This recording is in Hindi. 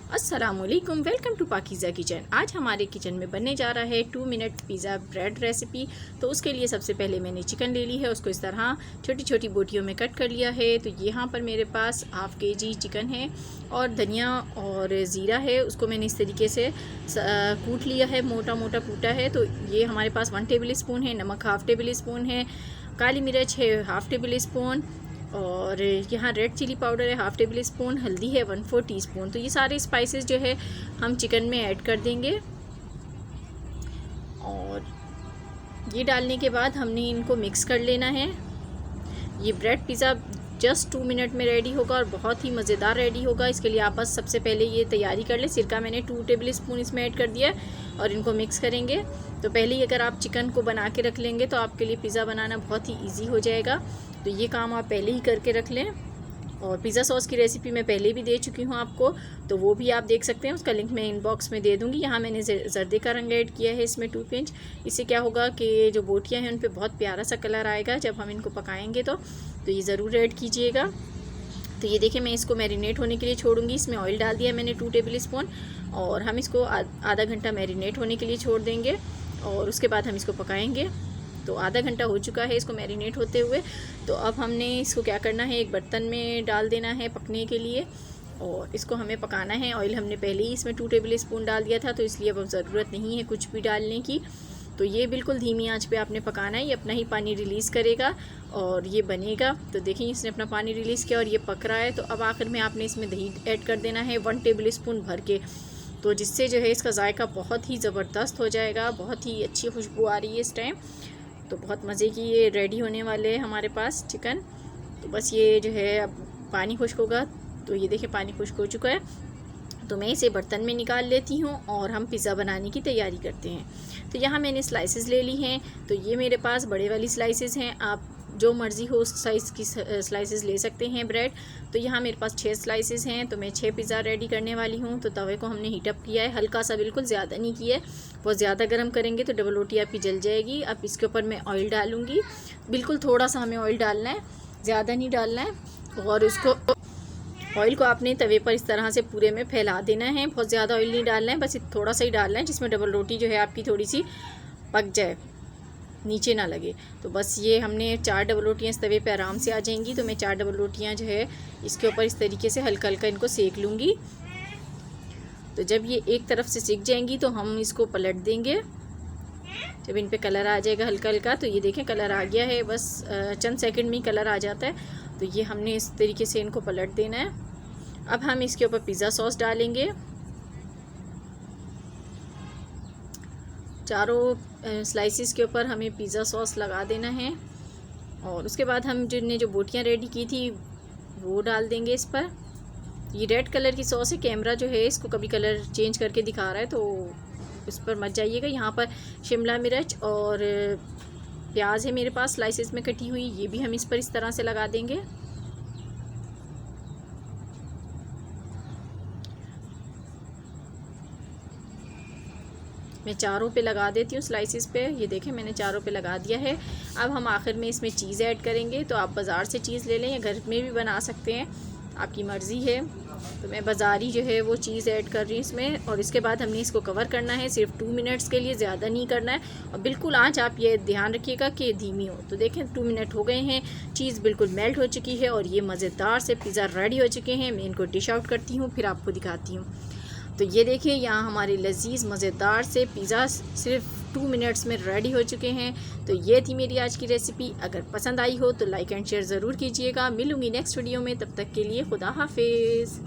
अस्सलामुअलैकुम, वेलकम टू पाकीज़ा किचन। आज हमारे किचन में बनने जा रहा है 2 मिनट पिज़्ज़ा ब्रेड रेसिपी। तो उसके लिए सबसे पहले मैंने चिकन ले ली है, उसको इस तरह छोटी छोटी बोटियों में कट कर लिया है। तो यहाँ पर मेरे पास हाफ़ केजी चिकन है और धनिया और ज़ीरा है, उसको मैंने इस तरीके से कूट लिया है, मोटा मोटा कूटा है। तो ये हमारे पास 1 टेबल स्पून है, नमक हाफ़ टेबल स्पून है, काली मिर्च है हाफ़ टेबल स्पून, और यहाँ रेड चिली पाउडर है हाफ़ टेबल स्पून, हल्दी है 1/4 टीस्पून। तो ये सारे स्पाइसेस जो है हम चिकन में ऐड कर देंगे। और ये डालने के बाद हमने इनको मिक्स कर लेना है। ये ब्रेड पिज़्ज़ा जस्ट 2 मिनट में रेडी होगा और बहुत ही मज़ेदार रेडी होगा। इसके लिए आप बस सबसे पहले ये तैयारी कर लें। सिरका मैंने 2 टेबल स्पून इसमें ऐड कर दिया है और इनको मिक्स करेंगे। तो पहले ही अगर आप चिकन को बना के रख लेंगे तो आपके लिए पिज़्ज़ा बनाना बहुत ही ईजी हो जाएगा। तो ये काम आप पहले ही करके रख लें। और पिज़्ज़ा सॉस की रेसिपी मैं पहले भी दे चुकी हूँ आपको, तो वो भी आप देख सकते हैं, उसका लिंक मैं इनबॉक्स में दे दूँगी। यहाँ मैंने जर्दे का रंग ऐड किया है इसमें 2 पिंच। इससे क्या होगा कि जो बोटियाँ हैं उन पे बहुत प्यारा सा कलर आएगा जब हम इनको पकाएंगे। तो ये ज़रूर ऐड कीजिएगा। तो ये देखिए, मैं इसको मैरिनेट होने के लिए छोड़ूंगी। इसमें ऑयल डाल दिया मैंने 2 टेबल स्पून और हम इसको आधा घंटा मैरिनेट होने के लिए छोड़ देंगे और उसके बाद हम इसको पकाएंगे। तो आधा घंटा हो चुका है इसको मैरिनेट होते हुए। तो अब हमने इसको क्या करना है, एक बर्तन में डाल देना है पकने के लिए और इसको हमें पकाना है। ऑयल हमने पहले ही इसमें 2 टेबल स्पून डाल दिया था, तो इसलिए अब ज़रूरत नहीं है कुछ भी डालने की। तो ये बिल्कुल धीमी आंच पे आपने पकाना है, ये अपना ही पानी रिलीज़ करेगा और ये बनेगा। तो देखिए, इसने अपना पानी रिलीज़ किया और ये पक रहा है। तो अब आखिर में आपने इसमें दही ऐड कर देना है 1 टेबल स्पून भर के, तो जिससे जो है इसका जायका बहुत ही ज़बरदस्त हो जाएगा। बहुत ही अच्छी खुशबू आ रही है इस टाइम। तो बहुत मज़े की ये रेडी होने वाले हैं हमारे पास चिकन। तो बस ये जो है अब पानी खुश्क होगा। तो ये देखिए, पानी खुश्क हो चुका है। तो मैं इसे बर्तन में निकाल लेती हूँ और हम पिज़्ज़ा बनाने की तैयारी करते हैं। तो यहाँ मैंने स्लाइसेस ले ली हैं। तो ये मेरे पास बड़े वाली स्लाइसेस हैं, आप जो मर्ज़ी हो उस साइज़ की स्लाइसेस ले सकते हैं ब्रेड। तो यहाँ मेरे पास 6 स्लाइसेस हैं, तो मैं 6 पिज़्ज़ा रेडी करने वाली हूँ। तो तवे को हमने हीटअप किया है, हल्का सा, बिल्कुल ज़्यादा नहीं किया है। बहुत ज़्यादा गर्म करेंगे तो डबल रोटी आपकी जल जाएगी। अब इसके ऊपर मैं ऑयल डालूँगी, बिल्कुल थोड़ा सा हमें ऑयल डालना है, ज़्यादा नहीं डालना है। और उसको ऑयल को आपने तवे पर इस तरह से पूरे में फैला देना है। बहुत ज़्यादा ऑयल नहीं डालना है, बस थोड़ा सा ही डालना है, जिसमें डबल रोटी जो है आपकी थोड़ी सी पक जाए, नीचे ना लगे। तो बस ये हमने 4 डबल रोटियाँ इस तवे पे आराम से आ जाएंगी। तो मैं 4 डबल रोटियाँ जो है इसके ऊपर इस तरीके से हल्का हल्का इनको सेक लूँगी। तो जब ये एक तरफ से सिक जाएंगी तो हम इसको पलट देंगे। जब इन पे कलर आ जाएगा हल्का हल्का, तो ये देखें कलर आ गया है, बस चंद सेकंड में ही कलर आ जाता है। तो ये हमने इस तरीके से इनको पलट देना है। अब हम इसके ऊपर पिज़्ज़ा सॉस डालेंगे। चारों स्लाइसिस के ऊपर हमें पिज़्ज़ा सॉस लगा देना है और उसके बाद हम जिनने जो बोटियाँ रेडी की थी वो डाल देंगे इस पर। ये रेड कलर की सॉस है, कैमरा जो है इसको कभी कलर चेंज करके दिखा रहा है, तो इस पर मत जाइएगा। यहाँ पर शिमला मिर्च और प्याज है मेरे पास स्लाइसिस में कटी हुई, ये भी हम इस पर इस तरह से लगा देंगे। मैं चारों पे लगा देती हूँ स्लाइसिस पे। ये देखें, मैंने चारों पे लगा दिया है। अब हम आखिर में इसमें चीज़ ऐड करेंगे। तो आप बाज़ार से चीज़ ले लें या घर में भी बना सकते हैं, आपकी मर्ज़ी है। तो मैं बाज़ारी जो है वो चीज़ ऐड कर रही हूँ इसमें। और इसके बाद हमने इसको कवर करना है सिर्फ 2 मिनट्स के लिए, ज़्यादा नहीं करना है। और बिल्कुल आँच आप ये ध्यान रखिएगा कि धीमी हो। तो देखें 2 मिनट हो गए हैं, चीज़ बिल्कुल मेल्ट हो चुकी है और ये मज़ेदार से पिज़्ज़ा रेडी हो चुके हैं। मैं इनको डिश आउट करती हूँ, फिर आपको दिखाती हूँ। तो ये देखिए, यहाँ हमारे लजीज़ मज़ेदार से पिज़्ज़ा सिर्फ 2 मिनट्स में रेडी हो चुके हैं। तो ये थी मेरी आज की रेसिपी। अगर पसंद आई हो तो लाइक एंड शेयर ज़रूर कीजिएगा। मिलूँगी नेक्स्ट वीडियो में, तब तक के लिए खुदा हाफिज़।